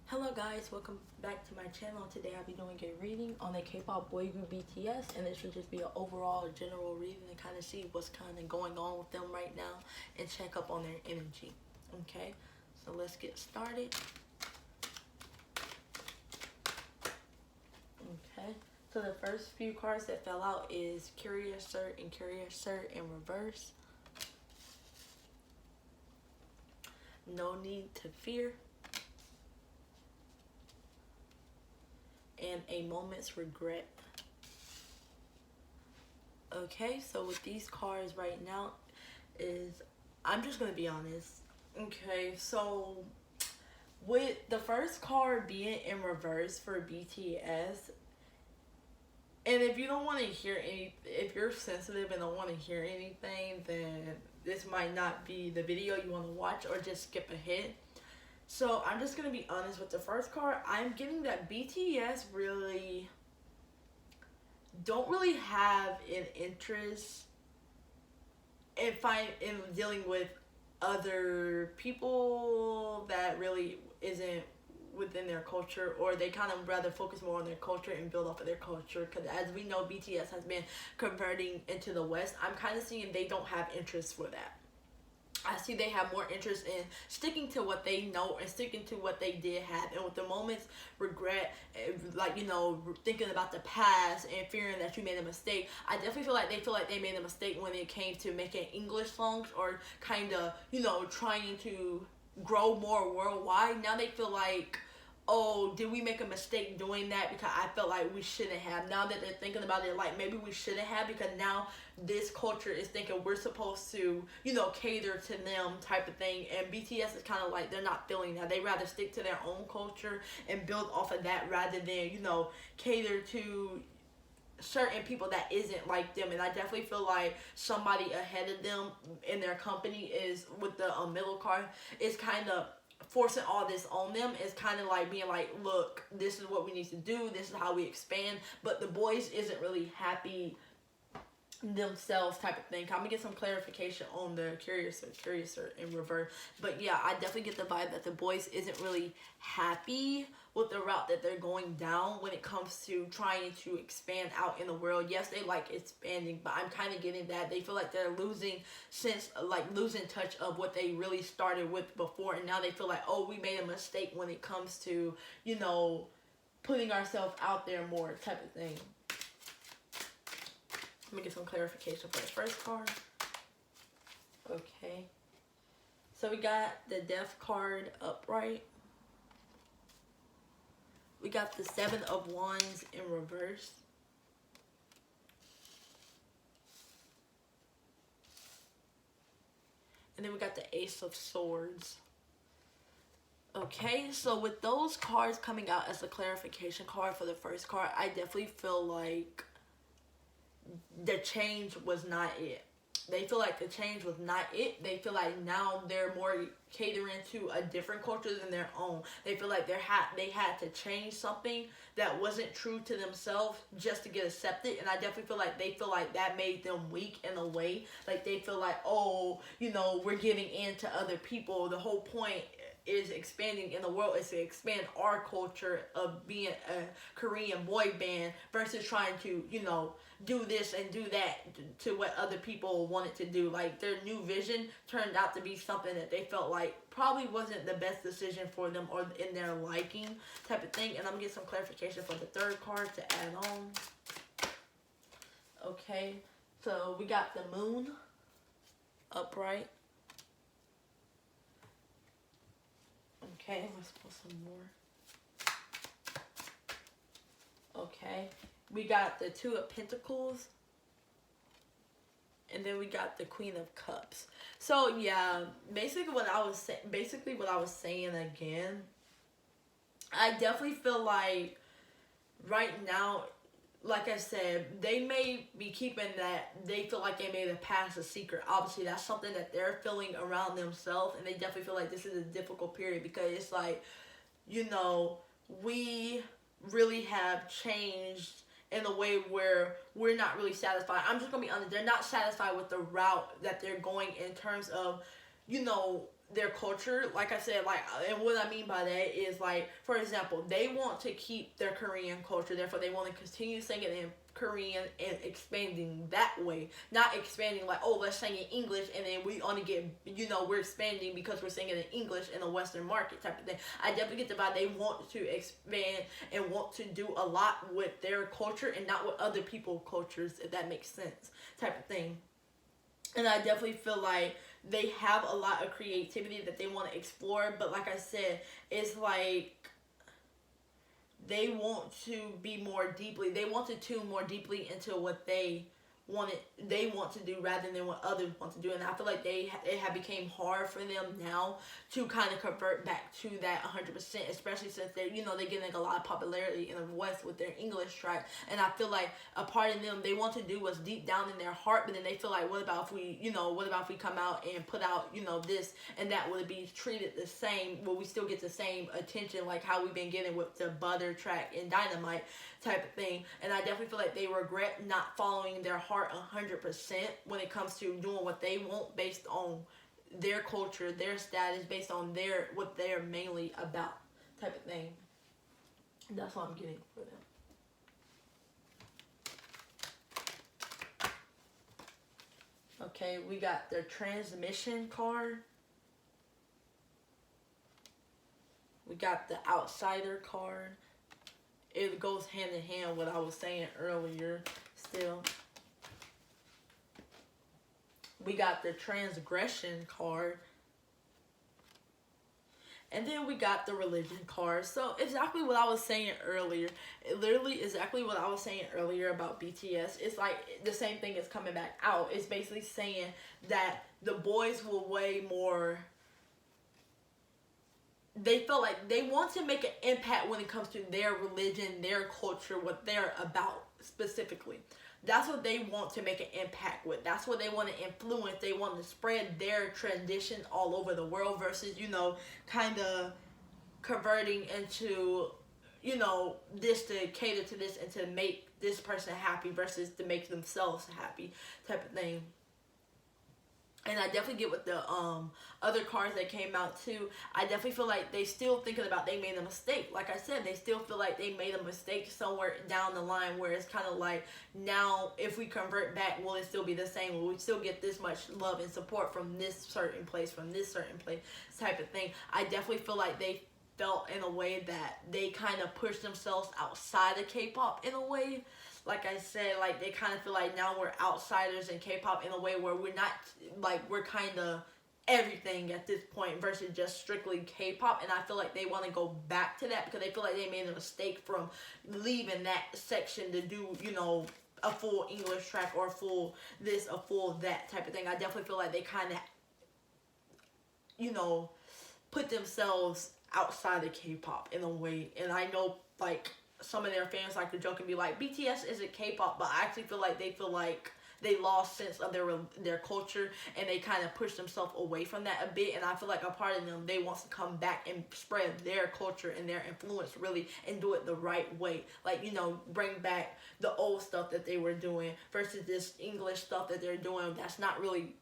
Hello guys, welcome back to my channel. Today I'll be doing a reading on the K-pop boy group BTS, and this should just be an overall general reading to kind of see what's kind of going on with them right now and check up on their energy. Okay, so let's get started. Okay, so the first few cards that fell out is Curious Sir and Curious Sir in reverse. No need to fear. And a moment's regret. Okay, so with these cards right now I'm just gonna be honest. Okay, so with the first card being in reverse for BTS, and if you don't want to hear if you're sensitive and don't want to hear anything, then this might not be the video you want to watch, or just skip ahead. So I'm just going to be honest with the first card. I'm getting that BTS really don't really have an interest in dealing with other people that really isn't within their culture, or they kind of rather focus more on their culture and build off of their culture, because as we know, BTS has been converting into the West. I'm kind of seeing they don't have interest for that. I see they have more interest in sticking to what they know and sticking to what they did have. And with the moments regret, like, thinking about the past and fearing that you made a mistake, I definitely feel like they made a mistake when it came to making English songs, or kind of, trying to grow more worldwide. Now they feel like, oh, did we make a mistake doing that? Because I felt like we shouldn't have. Now that they're thinking about it, like, maybe we shouldn't have, because now this culture is thinking we're supposed to, cater to them type of thing. And BTS is kind of like, they're not feeling that. They rather stick to their own culture and build off of that, rather than, cater to certain people that isn't like them. And I definitely feel like somebody ahead of them in their company is, with the middle card, is kind of forcing all this on them. Is kind of like being like, look, this is what we need to do, this is how we expand. But the boys isn't really happy themselves type of thing. I'm gonna get some clarification on the Curious in reverse. But yeah, I definitely get the vibe that the boys isn't really happy with the route that they're going down when it comes to trying to expand out in the world. Yes, they like expanding, but I'm kind of getting that they feel like they're losing touch of what they really started with before. And now they feel like, oh, we made a mistake when it comes to, putting ourselves out there more type of thing. Let me get some clarification for the first card. Okay. So we got the Death card upright. We got the Seven of Wands in reverse. And then we got the Ace of Swords. Okay, so with those cards coming out as a clarification card for the first card, I definitely feel like the change was not it. They feel like the change was not it. They feel like now they're more catering to a different culture than their own. They feel like they had to change something that wasn't true to themselves just to get accepted. And I definitely feel like that made them weak in a way. Like, they feel like, oh, we're giving in to other people. The whole point is expanding in the world is to expand our culture of being a Korean boy band, versus trying to, do this and do that to what other people wanted to do. Like, their new vision turned out to be something that they felt like probably wasn't the best decision for them, or in their liking type of thing. And I'm gonna get some clarification for the third card to add on. Okay, so we got the Moon upright. Okay, let's put some more. Okay, we got the Two of Pentacles, and then we got the Queen of Cups. So yeah, basically what I was saying again, I definitely feel like right now, like I said, they may be keeping that. They feel like they made the past a secret. Obviously, that's something that they're feeling around themselves, and they definitely feel like this is a difficult period, because it's like, we really have changed in a way where we're not really satisfied. I'm just gonna be honest, they're not satisfied with the route that they're going, in terms of, their culture, like I said, like, and what I mean by that is, like, for example, they want to keep their Korean culture, therefore they want to continue singing in Korean and expanding that way, not expanding like, oh, let's sing in English and then we only get, we're expanding because we're singing in English in a Western market type of thing. I definitely get the vibe they want to expand and want to do a lot with their culture and not with other people's cultures, if that makes sense, type of thing. And I definitely feel like they have a lot of creativity that they want to explore, but like I said, it's like they want to be more deeply, they want to tune more deeply into what they want to do rather than what others want to do. And I feel like it have became hard for them now to kind of convert back to that 100%, especially since they're getting a lot of popularity in the West with their English track. And I feel like a part of them, they want to do what's deep down in their heart, but then they feel like, what about if we come out and put out this and that, will it be treated the same? Will we still get the same attention like how we've been getting with the Butter track and Dynamite type of thing? And I definitely feel like they regret not following their heart 100% when it comes to doing what they want based on their culture, their status, based on what they're mainly about type of thing. That's what I'm getting for them. Okay, we got their transmission card. We got the outsider card. It goes hand in hand with what I was saying earlier still. We got the transgression card. And then we got the religion card. So exactly what I was saying earlier. Literally exactly what I was saying earlier about BTS. It's like the same thing is coming back out. It's basically saying that the boys will way more. They feel like they want to make an impact when it comes to their religion, their culture, what they're about specifically. That's what they want to make an impact with. That's what they want to influence. They want to spread their tradition all over the world versus, kind of converting into, this to cater to this and to make this person happy versus to make themselves happy type of thing. And I definitely get with the other cards that came out too. I definitely feel like they still thinking about they made a mistake. Like I said, they still feel like they made a mistake somewhere down the line where it's kind of like, now if we convert back, will it still be the same? Will we still get this much love and support from this certain place, type of thing? I definitely feel like they felt in a way that they kind of pushed themselves outside of K-pop in a way. Like I said, like they kind of feel like now we're outsiders in K-pop in a way where we're not, like we're kind of everything at this point versus just strictly K-pop. And I feel like they want to go back to that because they feel like they made a mistake from leaving that section to do, a full English track or a full this, a full that type of thing. I definitely feel like they kind of, put themselves outside of K-pop in a way. And I know, like, some of their fans like to joke and be like, BTS isn't K-pop, but I actually feel like they lost sense of their culture and they kind of pushed themselves away from that a bit. And I feel like a part of them, they wants to come back and spread their culture and their influence really and do it the right way. Like, bring back the old stuff that they were doing versus this English stuff that they're doing that's not really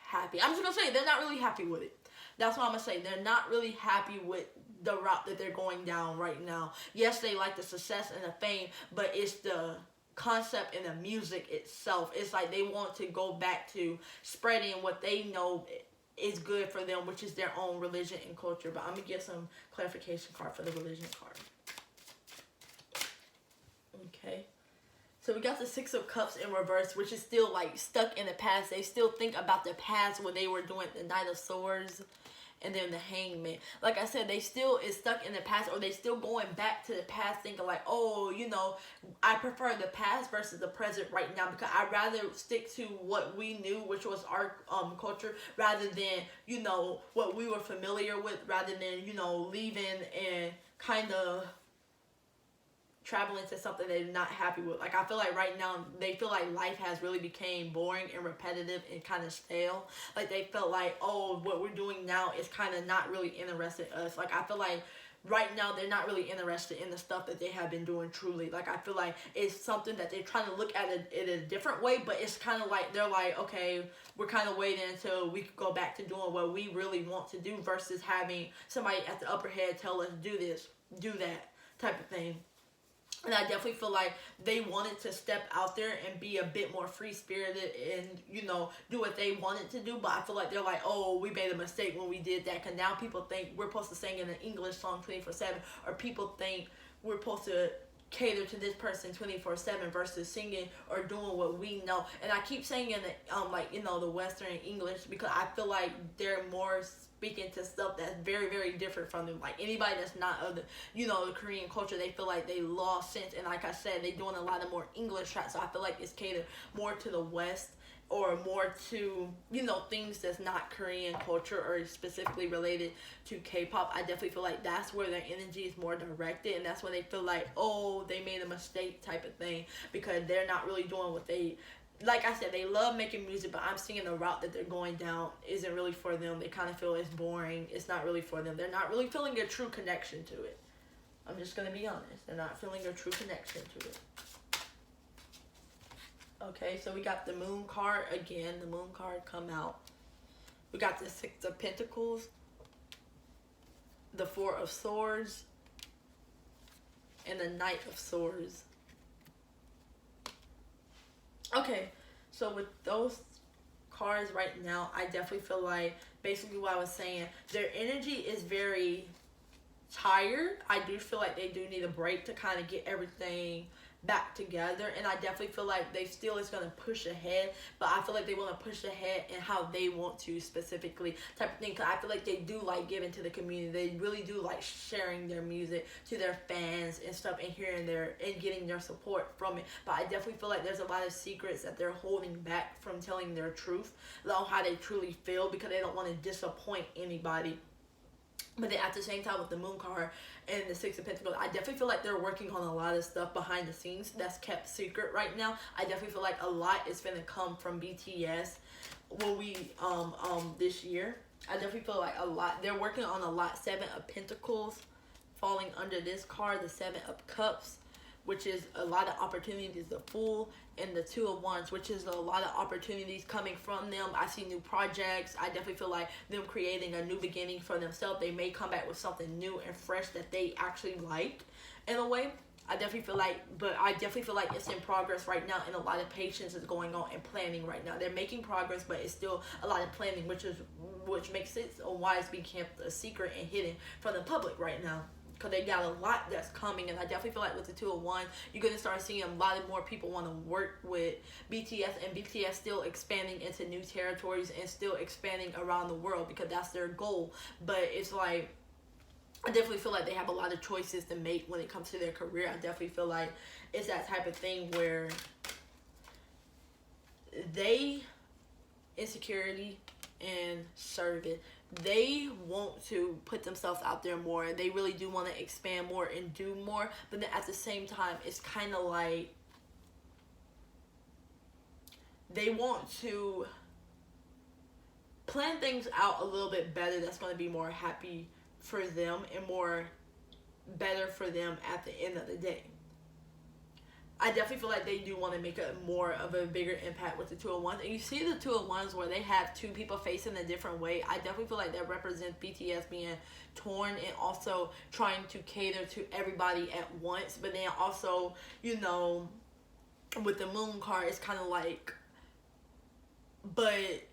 happy. I'm just gonna say they're not really happy with it. That's what I'm gonna say. They're not really happy with the route that they're going down right now. Yes, they like the success and the fame, but it's the concept and the music itself. It's like they want to go back to spreading what they know is good for them, which is their own religion and culture. But I'm gonna get some clarification card for the religion card. Okay. So we got the Six of Cups in reverse, which is still like stuck in the past. They still think about the past when they were doing the Knight of Swords and then the Hangman. Like I said, they still is stuck in the past, or they still going back to the past thinking like, oh, I prefer the past versus the present right now because I'd rather stick to what we knew, which was our culture, rather than, what we were familiar with, rather than, leaving and kind of traveling to something they're not happy with. Like I feel like right now they feel like life has really became boring and repetitive and kind of stale. Like they felt like, oh, what we're doing now is kind of not really interested in us. Like I feel like right now they're not really interested in the stuff that they have been doing truly. Like I feel like it's something that they're trying to look at it in a different way, but it's kind of like they're like, okay, we're kind of waiting until we could go back to doing what we really want to do versus having somebody at the upper head tell us do this, do that type of thing. And I definitely feel like they wanted to step out there and be a bit more free spirited and, you know, do what they wanted to do. But I feel like they're like, oh, we made a mistake when we did that. Because now people think we're supposed to sing in an English song 24/7. Or people think we're supposed to cater to this person 24/7 versus singing or doing what we know. And I keep saying in the, like, you know, the Western English because I feel like they're more speaking to stuff that's very, very different from them. Like anybody that's not of the, you know, the Korean culture, they feel like they lost sense. And like I said, they doing a lot of more English tracks. So I feel like it's catered more to the West or more to, you know, things that's not Korean culture or specifically related to K-pop. I definitely feel like that's where their energy is more directed, and that's where they feel like, oh, they made a mistake type of thing because they're not really doing what they, like I said, they love making music, but I'm seeing the route that they're going down isn't really for them. They kind of feel it's boring. It's not really for them. They're not really feeling a true connection to it. I'm just going to be honest. They're not feeling a true connection to it. Okay, so we got the Moon card again. The Moon card come out. We got the Six of Pentacles, the Four of Swords, and the Knight of Swords. Okay, so with those cards right now, I definitely feel like basically what I was saying, their energy is very tired. I do feel like they do need a break to kind of get everything back together, and I definitely feel like they still is going to push ahead, but I feel like they want to push ahead in how they want to specifically type of thing, because I feel like they do like giving to the community. They really do like sharing their music to their fans and stuff and hearing their and getting their support from it, but I definitely feel like there's a lot of secrets that they're holding back from telling their truth on how they truly feel because they don't want to disappoint anybody. But then at the same time with the Moon card and the Six of Pentacles, I definitely feel like they're working on a lot of stuff behind the scenes that's kept secret right now. I definitely feel like a lot is going to come from BTS when we this year. I definitely feel like a lot. They're working on a lot. Seven of Pentacles falling under this card, the Seven of Cups, which is a lot of opportunities, the Fool, and the Two of Wands, which is a lot of opportunities coming from them. I see new projects. I definitely feel like them creating a new beginning for themselves. They may come back with something new and fresh that they actually like in a way. I definitely feel like, but I definitely feel like it's in progress right now, and a lot of patience is going on and planning right now. They're making progress, but it's still a lot of planning, which makes sense on why it's being kept a secret and hidden from the public right now. Because they got a lot that's coming, and I definitely feel like with the Two of Wands, you're going to start seeing a lot of more people want to work with BTS, and BTS still expanding into new territories and still expanding around the world because that's their goal. But it's like, I definitely feel like they have a lot of choices to make when it comes to their career. I definitely feel like it's that type of thing where they, insecurity and service, they want to put themselves out there more. They really do want to expand more and do more. But then at the same time, it's kind of like they want to plan things out a little bit better that's going to be more happy for them and more better for them at the end of the day. I definitely feel like they do want to make a more of a bigger impact with the Two of Wands. And you see the Two of Wands where they have two people facing a different way. I definitely feel like that represents BTS being torn and also trying to cater to everybody at once. But then also, you know, with the Moon card, it's kind of like, but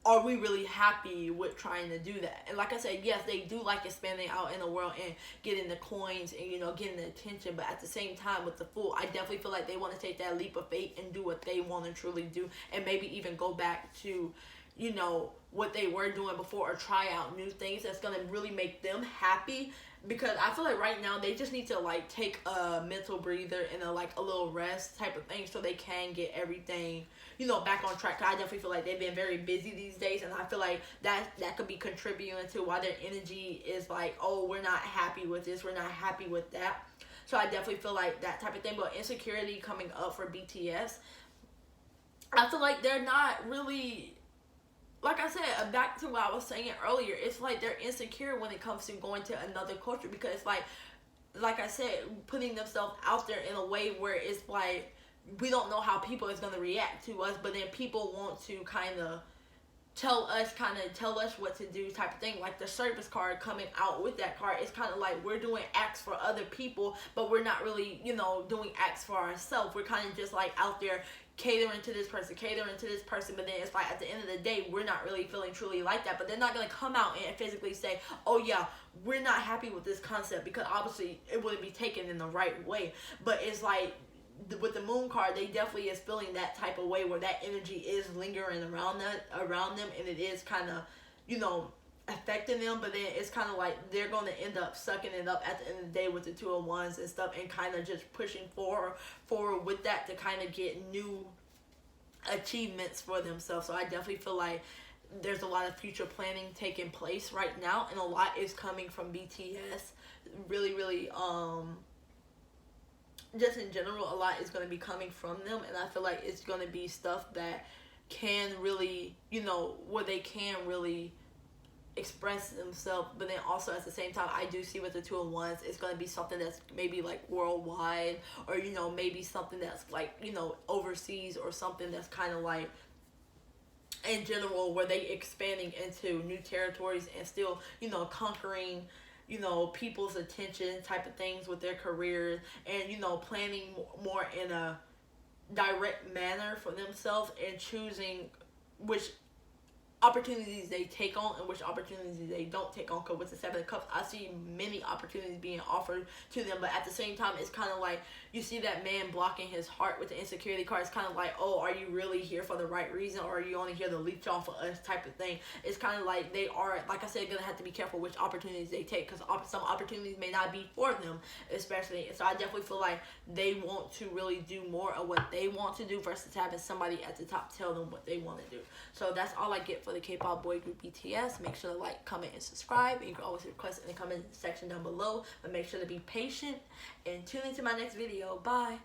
are we really happy with trying to do that? And like I said, yes, they do like expanding out in the world and getting the coins and, you know, getting the attention. But at the same time, with the Fool, I definitely feel like they want to take that leap of faith and do what they want to truly do. And maybe even go back to, you know, what they were doing before, or try out new things that's going to really make them happy. Because I feel like right now they just need to like take a mental breather and a little rest type of thing so they can get everything, you know, back on track. I definitely feel like they've been very busy these days, and I feel like that could be contributing to why their energy is like, oh, we're not happy with this, we're not happy with that. So I definitely feel like that type of thing. But insecurity coming up for BTS, I feel like they're not really, like I said, back to what I was saying earlier, it's like they're insecure when it comes to going to another culture, because it's like I said, putting themselves out there in a way where it's like, we don't know how people is going to react to us, but then people want to kind of tell us what to do type of thing. Like the service card coming out with that card, it's kind of like we're doing acts for other people, but we're not really, doing acts for ourselves. We're kind of just like out there catering to this person, but then it's like at the end of the day, we're not really feeling truly like that. But they're not going to come out and physically say, oh yeah, we're not happy with this concept, because obviously it wouldn't be taken in the right way. But it's like, with the moon card, they definitely is feeling that type of way, where that energy is lingering around them, and it is kind of, affecting them. But then it's kind of like they're going to end up sucking it up at the end of the day with the 201s and stuff, and kind of just pushing forward with that to kind of get new achievements for themselves. So I definitely feel like there's a lot of future planning taking place right now, and a lot is coming from BTS. Really, just in general, a lot is going to be coming from them, and I feel like it's going to be stuff that can really, where they can really express themselves. But then also at the same time, I do see with the 201s, it's going to be something that's maybe like worldwide, or maybe something that's like overseas, or something that's kind of like in general, where they expanding into new territories and still conquering people's attention type of things with their careers, and planning more in a direct manner for themselves, and choosing which opportunities they take on and which opportunities they don't take on. Because with the 7 of Cups, I see many opportunities being offered to them, but at the same time, it's kind of like you see that man blocking his heart with the insecurity card. It's kind of like, oh, are you really here for the right reason, or are you only here to leech off of us type of thing. It's kind of like they are, like I said, gonna have to be careful which opportunities they take, because some opportunities may not be for them, especially. So I definitely feel like they want to really do more of what they want to do, versus having somebody at the top tell them what they want to do. So that's all I get for the K-pop boy group BTS. Make sure to like, comment, and subscribe. And you can always request in the comment section down below. But make sure to be patient and tune into my next video. Bye.